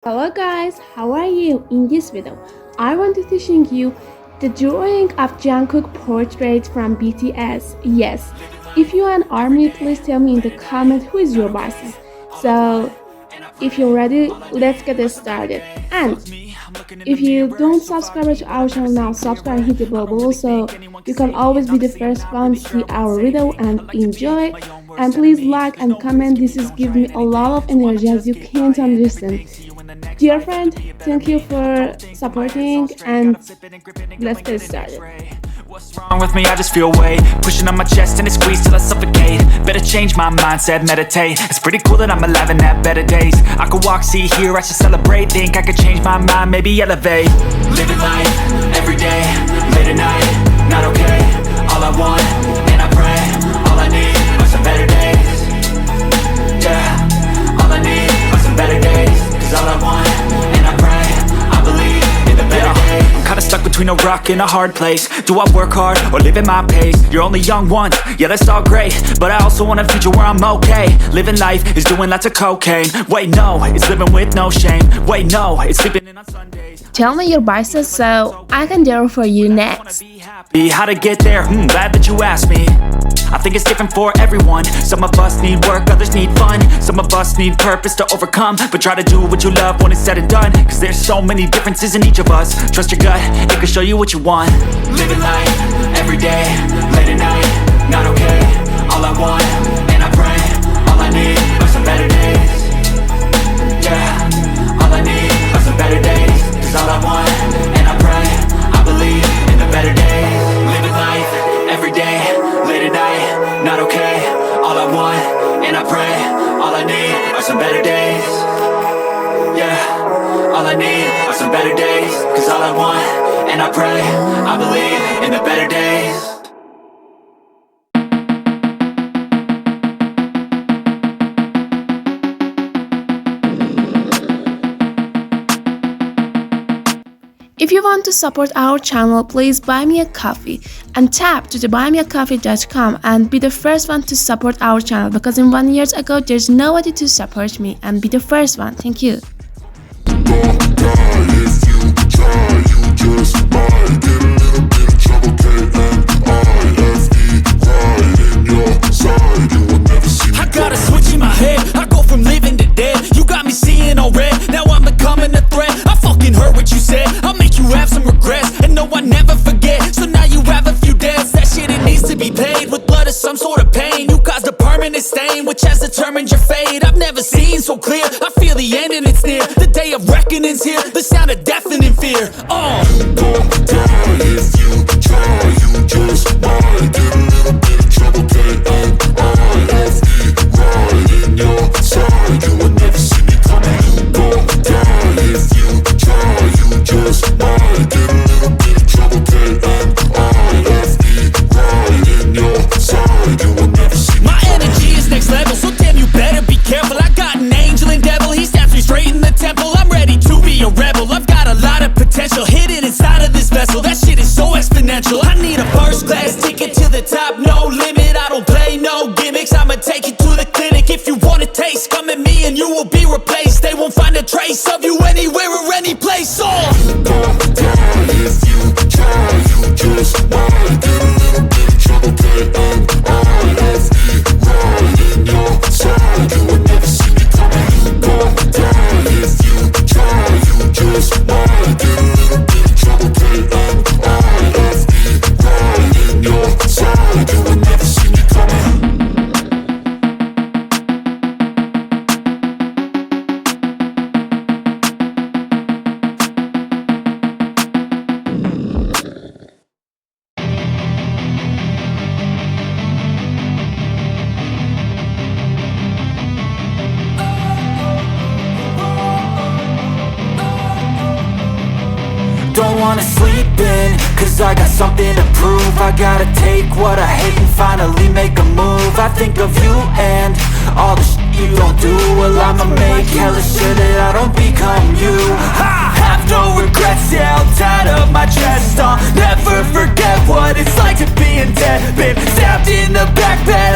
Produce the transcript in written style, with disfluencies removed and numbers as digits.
Hello guys, how are you? In this video, I wanted to show you the drawing of Jungkook portrait from BTS. Yes, if you are an ARMY, please tell me in the comment who is your bias. So, if you're ready, let's get this started. And if you don't subscribe to our channel now, subscribe and hit the bell so you can always be the first one to see our video and enjoy. And please like and comment. This is give me a lot of energy as you can't understand. Dear friend, thank you for supporting and let's get started. What's wrong with me? I just feel weight pushing on my chest and it squeezes till I suffocate. Better change my mindset, meditate. It's pretty cool that I'm alive and have better days. I could walk, see, hear, I should celebrate. Think I could change my mind, maybe elevate. Living life, every day, late at night, not okay. All I want, and I pray, all I need are some better days. Yeah, all I need are some better days. Cause all I want, and I pray, I believe in the better days. I'm kinda stuck between a rock and a hard place. Do I work hard or live at my pace? You're only young once, yeah that's all great, but I also want a future where I'm okay. Living life is doing lots of cocaine. Wait no, it's living with no shame. Wait no, it's sleeping in on Sundays. Tell me your biases so I can draw for you next. How to get there? Glad that you asked me. I think it's different for everyone. Some of us need work, others need fun. Some of us need purpose to overcome. But try to do what you love when it's said and done. Cause there's so many differences in each of us. Trust your gut, it can show you what you want. Living life, every day, late at night, not okay. All I want, and I pray, all I need are some better days. Yeah, all I need are some better days. Cause all I want, and I pray, I believe in the better days. Living life, every day, late at night, not okay. All I want, and I pray, all I need are some better days. Yeah, all I need are some better days. Cause all I want, and I pray, I believe in the better days. If you want to support our channel, please buy me a coffee and tap to the buymeacoffee.com and be the first one to support our channel, because in 1 year ago there's nobody to support me, and be the first one. Thank you. I got a switch in my head, I go from living to dead. You got me seeing all red, now I'm becoming a threat. I fucking heard what you said, I'll make you have some regrets. And no, I never forget, so now you have a few debts. That shit, it needs to be paid with blood or some sort of pain. You caused a permanent stain, which has determined your fate. I've never seen so clear, I feel the end and it's near. The day of reckoning's here, the sound of deafening fear. You gon' die if you try, you just might get a little bit of trouble, K-N-I-F-E, right in your side, you will never see me coming. You gon' die if you try, you just might get a little bit of trouble, K-N-I-F-E, right in your side, you will never see me My energy is next level, so damn you better be careful. I got an angel and devil, he stabs me straight in the temple. I'm ready to be a rebel, I've got a lot of potential hidden inside of this vessel. That shit is so exponential. I need a first class ticket to the top, no limit. I don't play no gimmicks, I'ma take you to the clinic. If you want a taste, come at me and you will be replaced. They won't find a trace of you anywhere or any place. You gon' die if you try, you just might get a little bit of trouble, K-N-I-F-E, right in your side, you will never see me coming. You gon' die if you try, you just might get a little bit of trouble, K-N-I-F-E, right in your side, you will never see me coming. Don't wanna sleep in, cause I got something to prove. I gotta take what I hate and finally make a move. I think of you and all the shit you don't do. Well, I'ma make hella sure that I don't become you. I have no regrets, yeah, I'll tie up my chest. I'll never forget what it's like to be in debt. Been stabbed in the back bed.